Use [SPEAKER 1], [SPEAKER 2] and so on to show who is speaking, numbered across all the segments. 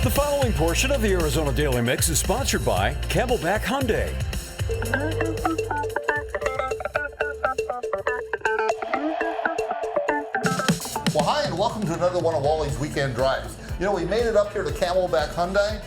[SPEAKER 1] The following portion of the Arizona Daily Mix is sponsored by Camelback Hyundai.
[SPEAKER 2] Well, hi, and welcome to another one of Wally's Weekend Drives. You know, we made it up here to Camelback Hyundai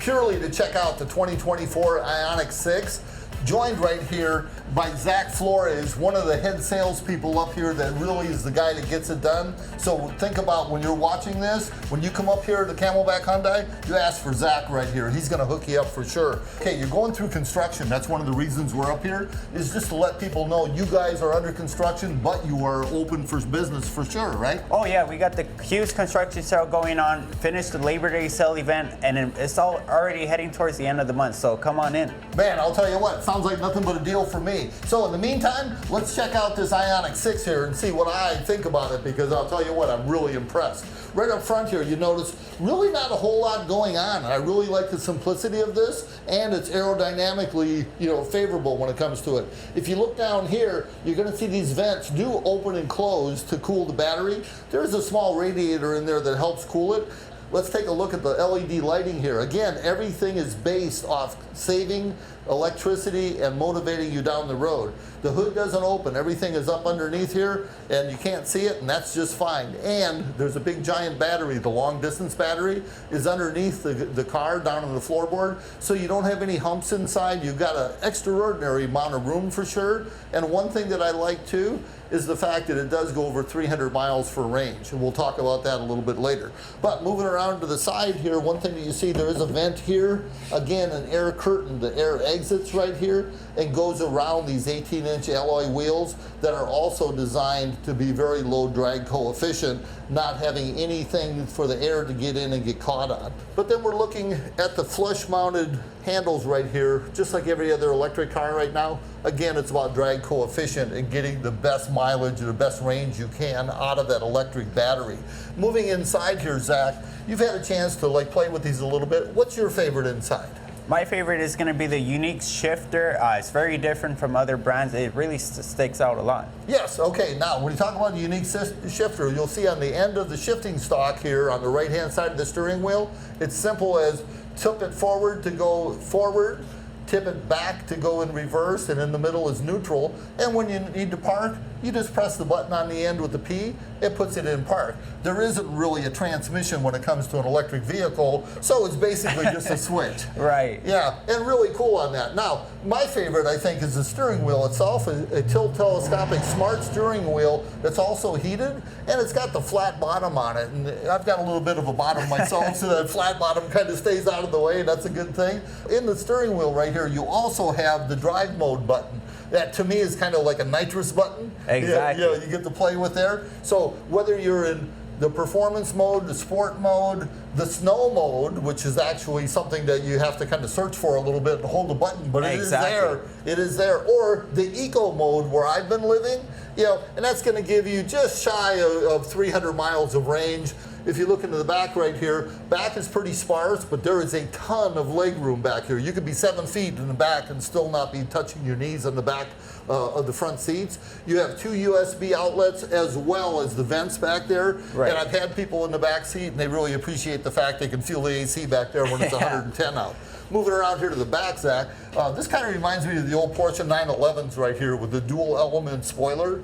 [SPEAKER 2] purely to check out the 2024 IONIC 6. Joined right here by Zach Flores, one of the head salespeople up here that really is the guy that gets it done. So think about when you're watching this, when you come up here to Camelback Hyundai, you ask for Zach right here. He's gonna hook you up for sure. Okay, you're going through construction. That's one of the reasons we're up here, is just to let people know you guys are under construction, but you are open for business for sure, right?
[SPEAKER 3] Oh yeah, we got the huge construction sale going on, finished the Labor Day sale event, and it's all already heading towards the end of the month, so come on in.
[SPEAKER 2] Man, I'll tell you what, sounds like nothing but a deal for me. So in the meantime, let's check out this IONIC 6 here and see what I think about it, because I'll tell you what, I'm really impressed. Right up front here, you notice really not a whole lot going on. I really like the simplicity of this, and it's aerodynamically, favorable when it comes to it. If you look down here, you're gonna see these vents do open and close to cool the battery. There's a small radiator in there that helps cool it. Let's take a look at the LED lighting here. Again, everything is based off saving electricity and motivating you down the road. The hood doesn't open, everything is up underneath here and you can't see it, and that's just fine. And there's a big giant battery, the long distance battery is underneath the car down on the floorboard, so you don't have any humps inside. You've got an extraordinary amount of room for sure. And one thing that I like too is the fact that it does go over 300 miles for range, and we'll talk about that a little bit later. But moving around to the side here, one thing that you see, there is a vent here. Again, an air curtain. The air exits right here and goes around these 18-inch alloy wheels that are also designed to be very low drag coefficient, not having anything for the air to get in and get caught on. But then we're looking at the flush-mounted handles right here, just like every other electric car right now. Again, it's about drag coefficient and getting the best mileage and the best range you can out of that electric battery. Moving inside here, Zach, you've had a chance to play with these a little bit. What's your favorite inside?
[SPEAKER 3] My favorite is going to be the IONIC shifter. It's very different from other brands. It really sticks out a lot.
[SPEAKER 2] Yes, okay. Now, when you talk about the IONIC shifter, you'll see on the end of the shifting stalk here on the right-hand side of the steering wheel, it's simple as tip it forward to go forward, tip it back to go in reverse, and in the middle is neutral. And when you need to park, you just press the button on the end with the P, it puts it in park. There isn't really a transmission when it comes to an electric vehicle, so it's basically just a switch.
[SPEAKER 3] Right.
[SPEAKER 2] Yeah, and really cool on that. Now, my favorite, I think, is the steering wheel itself, a tilt telescopic smart steering wheel that's also heated, and it's got the flat bottom on it. And I've got a little bit of a bottom myself, so that flat bottom kind of stays out of the way, and that's a good thing. In the steering wheel right here, you also have the drive mode button. That to me is kind of like a nitrous button.
[SPEAKER 3] Exactly.
[SPEAKER 2] You get to play with there. So whether you're in the performance mode, the sport mode, the snow mode, which is actually something that you have to kind of search for a little bit and hold the button, but it is there. It is there. Or the eco mode where I've been living, and that's going to give you just shy of 300 miles of range. If you look into the back right here, back is pretty sparse, but there is a ton of leg room back here. You could be 7 feet in the back and still not be touching your knees on the back of the front seats. You have 2 USB outlets as well as the vents back there.
[SPEAKER 3] Right.
[SPEAKER 2] And I've had people in the back seat, and they really appreciate the fact they can feel the AC back there when it's 110 out. Moving around here to the back, Zach, this kind of reminds me of the old Porsche 911s right here with the dual element spoiler.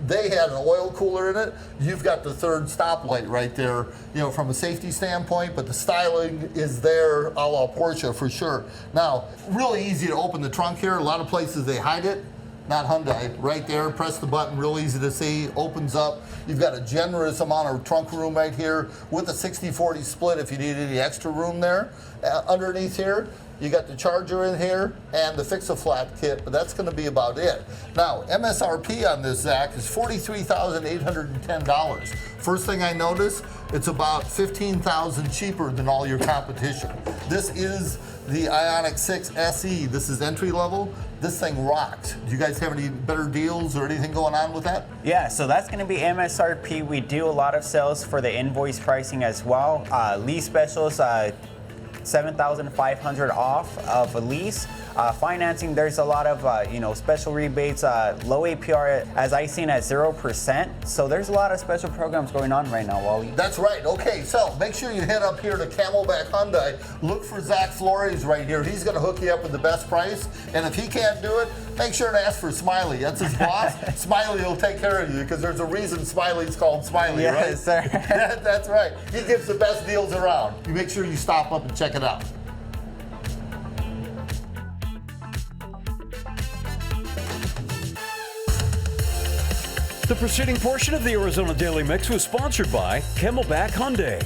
[SPEAKER 2] They had an oil cooler in it. You've got the third stoplight right there, from a safety standpoint, but the styling is there a la Porsche for sure. Now, really easy to open the trunk here. A lot of places they hide it. Not Hyundai. Right there, press the button, real easy to see, opens up. You've got a generous amount of trunk room right here with a 60-40 split if you need any extra room there. Underneath here, you got the charger in here and the Fix-A-Flat kit, but that's going to be about it. Now, MSRP on this, Zach, is $43,810. First thing I notice, it's about $15,000 cheaper than all your competition. This is the IONIC 6 SE. This is entry level. This thing rocks. Do you guys have any better deals or anything going on with that?
[SPEAKER 3] Yeah, so that's going to be MSRP. We do a lot of sales for the invoice pricing as well. Lease specials, $7,500 off of a lease. Financing, there's a lot of special rebates, low APR, as I seen, at 0%. So there's a lot of special programs going on right now, Wally.
[SPEAKER 2] That's right. Okay, so make sure you head up here to Camelback Hyundai. Look for Zach Flores right here. He's going to hook you up with the best price. And if he can't do it, make sure to ask for Smiley. That's his boss. Smiley will take care of you because there's a reason Smiley's called Smiley, right?
[SPEAKER 3] Yes, sir.
[SPEAKER 2] That's right. He gives the best deals around. You make sure you stop up and check it out.
[SPEAKER 1] The preceding portion of the Arizona Daily Mix was sponsored by Camelback Hyundai.